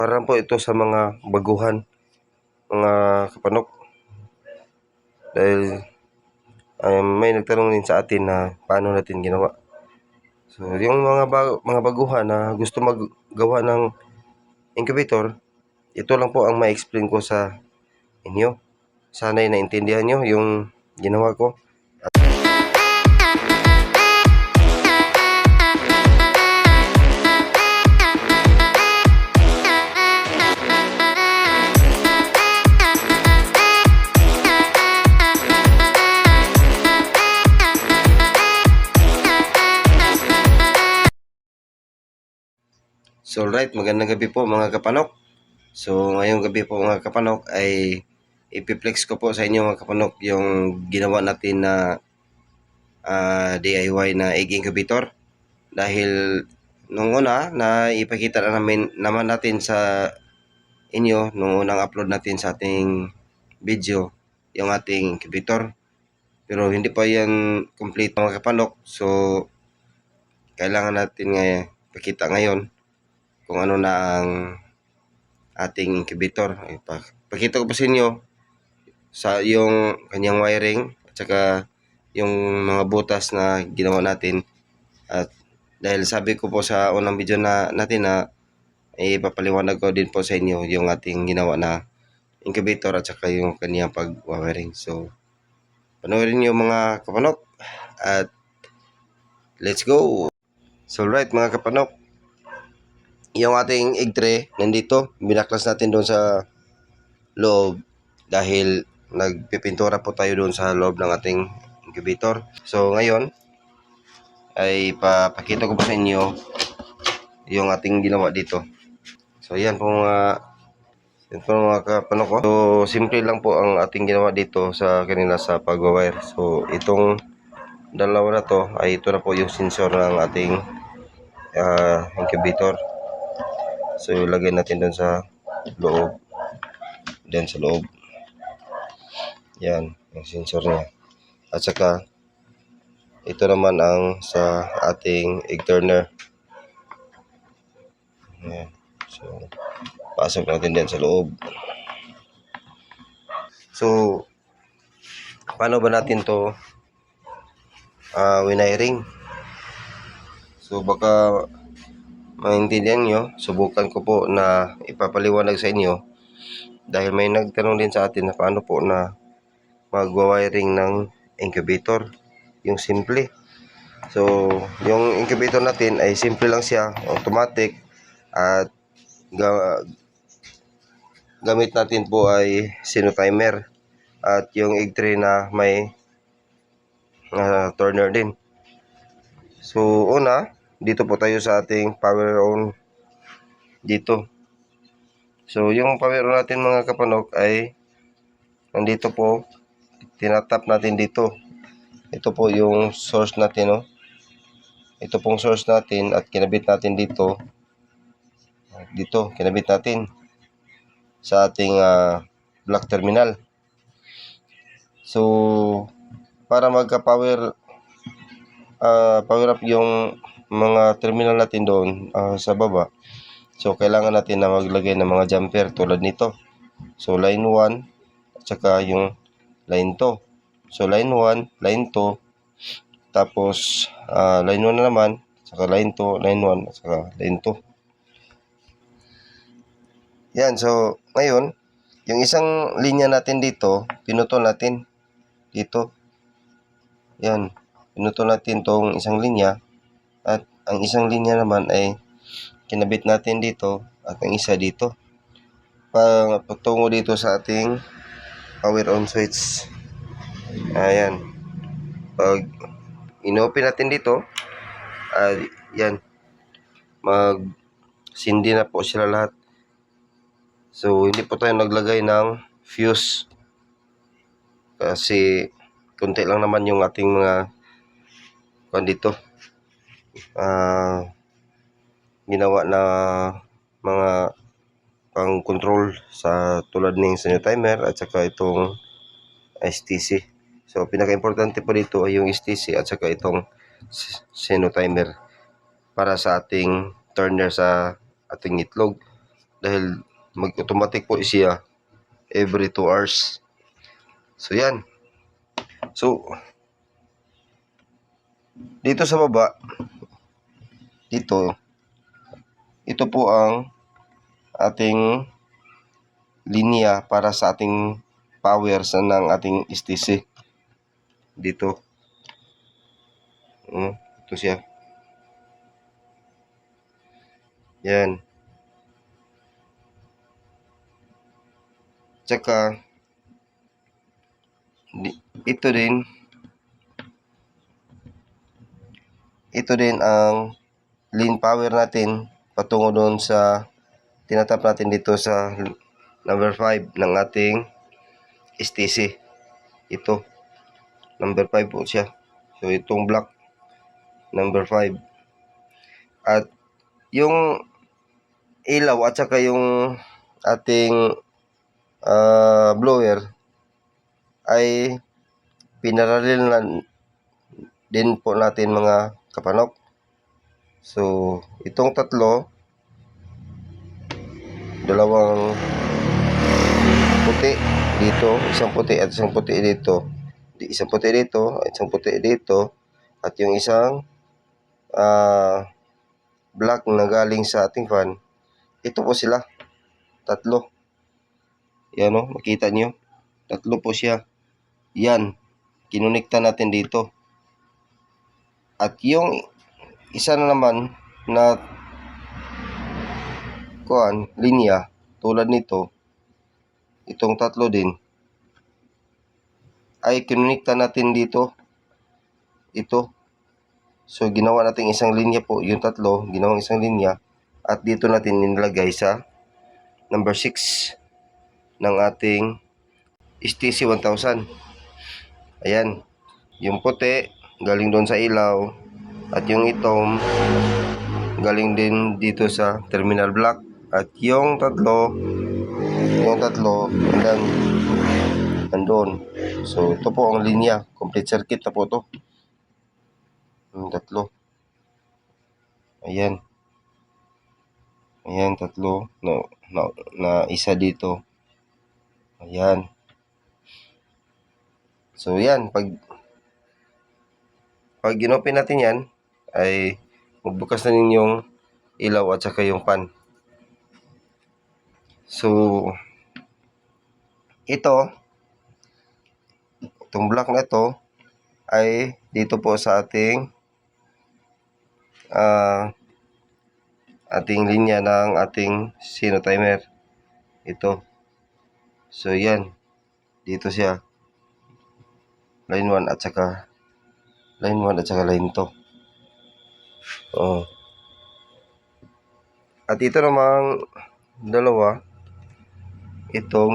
Para po ito sa mga baguhan, mga kapanok. Dahil may nagtanong din sa atin na paano natin ginawa. So, yung mga baguhan na gusto maggawa ng incubator, ito lang po ang ma-explain ko sa inyo. Sana'y naintindihan nyo yung ginawa ko. So alright, magandang gabi po mga kapanok. So ngayong gabi po mga kapanok ay ipiplex ko po sa inyo mga kapanok yung ginawa natin na DIY na egg incubator. Dahil nung una na ipakita na naman natin sa inyo nung unang upload natin sa ating video yung ating incubator. Pero hindi pa yan complete mga kapanok. So kailangan natin pakita ngayon kung ano na ang ating incubator. Pakita ko po sa inyo sa yung kanyang wiring at saka yung mga butas na ginawa natin. At dahil sabi ko po sa unang video natin na ipapaliwanag ko din po sa inyo yung ating ginawa na incubator at saka yung kanyang pag-wiring. So panoorin niyo mga kapanok at let's go! So right mga kapanok, yung ating egg tray nandito, binaklas natin doon sa loob dahil nagpipintura po tayo doon sa loob ng ating incubator. So ngayon ay papakita ko po sa inyo yung ating ginawa dito. So yan po mga kapanok ko. So simple lang po ang ating ginawa dito sa kanila sa pag-wire. So itong dalawa na to ay ito na po yung sensor ng ating incubator. So ilagay natin doon sa loob. Diyan sa loob. Yan, yung sensor niya. At saka ito naman ang sa ating egg turner. Yan. So pasok natin din sa loob. So paano ba natin to wiring? So baka maintindihan nyo, subukan ko po na ipapaliwanag sa inyo dahil may nagtanong din sa atin na paano po na mag-wiring ng incubator, yung simple. So yung incubator natin ay simple lang siya, automatic, at gamit natin po ay sino timer at yung egg tray na may turner din. So una, dito po tayo sa ating power on dito. So yung power on natin mga kapanok ay nandito po, tinatap natin dito. Ito po yung source natin, no? Ito pong source natin at kinabit natin dito. Dito, kinabit natin sa ating black terminal. So para magka-power up yung mga terminal natin doon sa baba. So kailangan natin na maglagay ng mga jumper tulad nito. So line 1 at saka yung line 2. So line 1, line 2, tapos line 1 na naman, saka line 2, line 1 at saka line 2. Yan, so ngayon yung isang linya natin dito, pinutol natin dito. Yan, pinutol natin tong isang linya at ang isang linya naman ay kinabit natin dito at ang isa dito patungo dito sa ating power on switch. Ayan, pag inopen natin dito, yan, mag-sindi na po sila lahat. So hindi po tayo naglagay ng fuse kasi kunti lang naman yung ating mga dito ginawa na mga pang control sa tulad ng sino timer at saka itong STC. So pinaka-importante po dito ay yung STC at saka itong sino timer para sa ating turner sa ating itlog. dahil mag-automatic po siya every 2 hours. So yan. So dito sa baba, ito po ang ating linya para sa ating power ng ating STC. Dito. Ito siya. Yan. Tsaka, ito din ang lean power natin patungo doon sa tinatap natin dito sa number 5 ng ating STC. Ito, number 5 po siya. So, itong block, number 5. At yung ilaw at saka yung ating blower ay pinaralil na din po natin mga kapanok. So, itong tatlo, dalawang puti dito, isang puti at isang puti dito. Isang puti dito, isang puti dito, at yung isang black na galing sa ating fan. Ito po sila, tatlo. Yan o, makita nyo. Tatlo po siya. Yan, kinonekta natin dito. At yung isa na naman na linya, tulad nito, itong tatlo din, ay kinonekta natin dito. Ito. So, ginawa natin isang linya po. Yung tatlo, ginawang isang linya. At dito natin nilagay sa number 6 ng ating STC 1000. Ayan. Yung puti, galing doon sa ilaw. At yung itom, galing din dito sa terminal block. At yung tatlo, hanggang andun. So, ito po ang linya. Complete circuit na po to. Yung tatlo. Ayan. Ayan, tatlo. Na isa dito. Ayan. So, yan. Pag inopen natin yan, ay magbukas na ninyong ilaw at saka yung pan. So, itong block na ito ay dito po sa ating linya ng ating Sino timer. Ito. So, yan. Dito siya. Line 1 at saka line 2. Oh. At ito namang dalawa, ito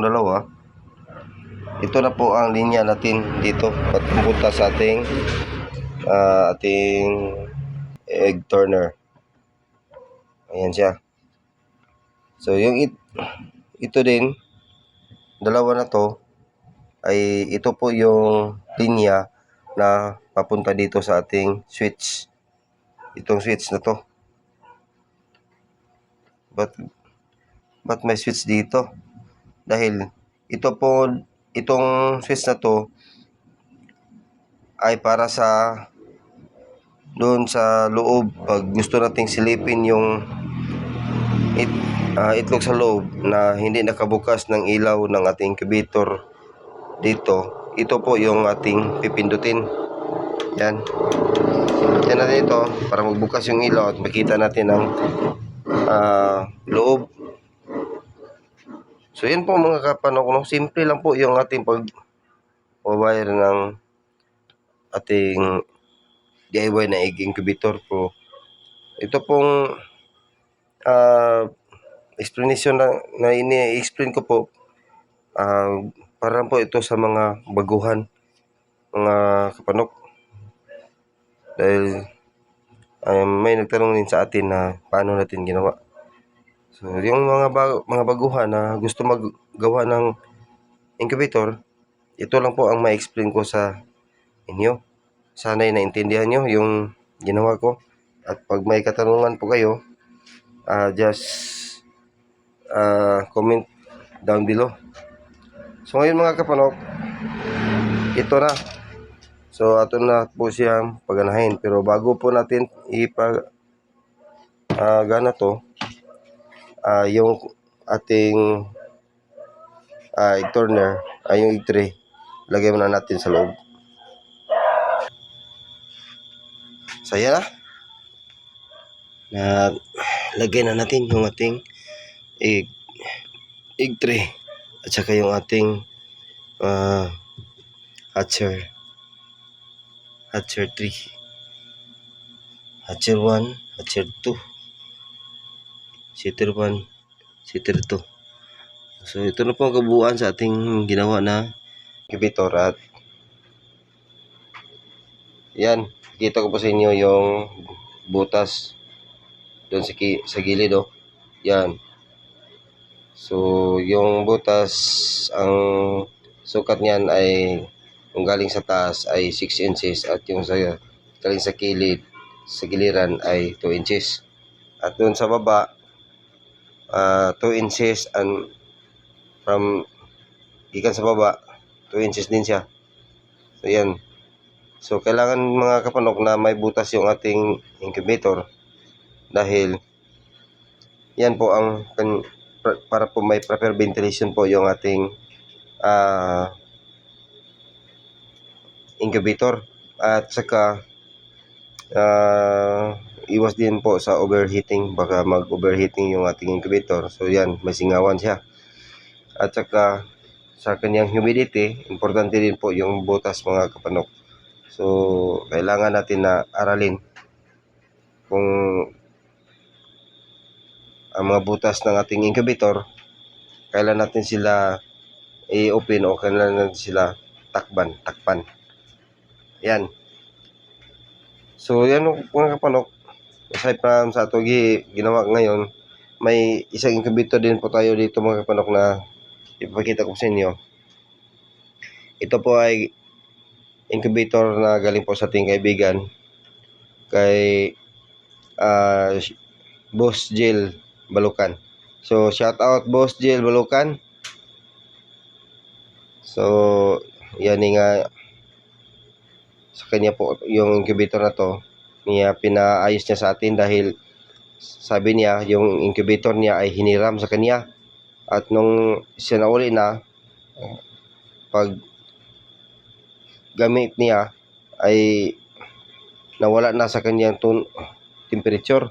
na po ang linya natin dito patunta sa ating egg turner. Ayan siya. So, yung ito din, dalawa na to, ay ito po yung linya na papunta dito sa ating switch. Itong switch na to. But may switch dito? Dahil itong switch na to ay para sa doon sa loob. Pag gusto nating silipin yung itlog sa loob na hindi nakabukas ng ilaw ng ating incubator dito, ito po yung ating pipindutin. Yan. Yan natin ito para magbukas yung ilaw at makita natin ang loob. So, yan po mga kapanok. Simple lang po yung ating pag-wire ng ating DIY na egg incubator po. Ito pong explanation na ini-explain ko po, parang po ito sa mga baguhan, mga kapanok. Dahil may nagtanong din sa atin na paano natin ginawa. So, yung mga baguhan na gusto maggawa ng incubator, ito lang po ang ma-explain ko sa inyo. Sana'y naintindihan nyo yung ginawa ko. At pag may katanungan po kayo, just comment down below. So ngayon mga kapanok, ito na. So ato na po siyang paganahin. Pero bago po natin gana to, yung ating egg turner, yung egg tray, lagay muna natin sa loob. So yan na. Lagay na natin yung ating egg tray at saka yung ating hatcher 3, hatcher 1, hatcher 2, setter 1, setter 2. So ito na po ang kabuuan sa ating ginawa na incubator. At yan, kita ko po sa inyo yung butas doon sa gilid, oh. Yan. So yung butas, ang sukat niyan ay kung galing sa taas ay 6 inches at yung galing sa giliran ay 2 inches. At doon sa baba, 2 inches, and from gikan sa baba 2 inches din siya. So yan. So kailangan mga kapanok na may butas yung ating incubator dahil yan po ang para po may proper ventilation po yung ating incubator. At saka iwas din po sa overheating, baka mag-overheating yung ating incubator. So yan, may singawan siya. At saka sa kanyang humidity, importante din po yung butas mga kapanok. So kailangan natin na aralin kung ang mga butas ng ating incubator, kailan natin sila i-open o kailan natin sila takpan. Yan. So yan mga kapanok, aside from sa ito ginawa ngayon, may isang incubator din po tayo dito mga kapanok na ipapakita ko sa inyo. Ito po ay incubator na galing po sa ating kaibigan kay Boss Jill Balukan. So shout out Boss Jill Balukan. So yan nga, sa kanya po yung incubator na to, niya pinaayos niya sa atin dahil sabi niya yung incubator niya ay hiniram sa kanya. At nung sinauli na, pag gamit niya ay nawala na sa kanyang temperature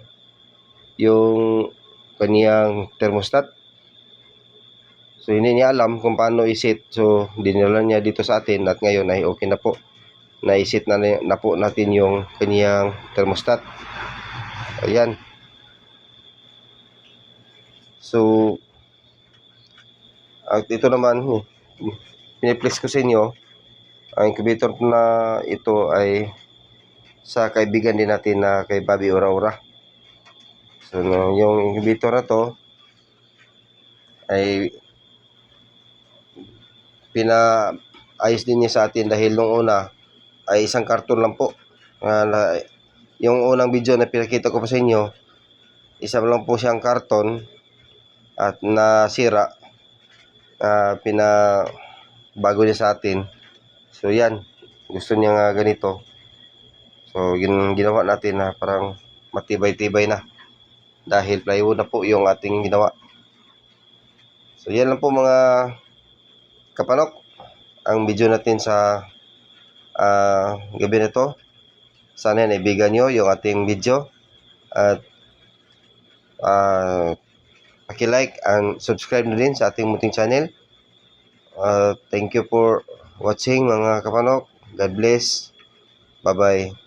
yung kanyang thermostat. So hindi niya alam kung paano i-set. So dinala niya dito sa atin at ngayon ay okay na po. Na-set na po natin yung kanyang thermostat. Ayan. So at ito naman, piniplex ko sa inyo, ang incubator na ito ay sa kaibigan din natin na kay Bobby Ora. So yung incubator na to ay pinaayos din niya sa atin dahil nung una ay isang karton lang po. Yung unang video na pinakita ko pa sa inyo, isa lang po siyang karton at nasira. Bago niya sa atin. So yan, gusto niya nga ganito. So ginawa natin na parang matibay-tibay na dahil plywood na po yung ating ginawa. So yan lang po mga kapanok ang video natin sa gabi na to. Sana naibigan nyo yung ating video at paki-like and subscribe na din sa ating munting channel. Thank you for watching mga kapanok. God bless. Bye-bye.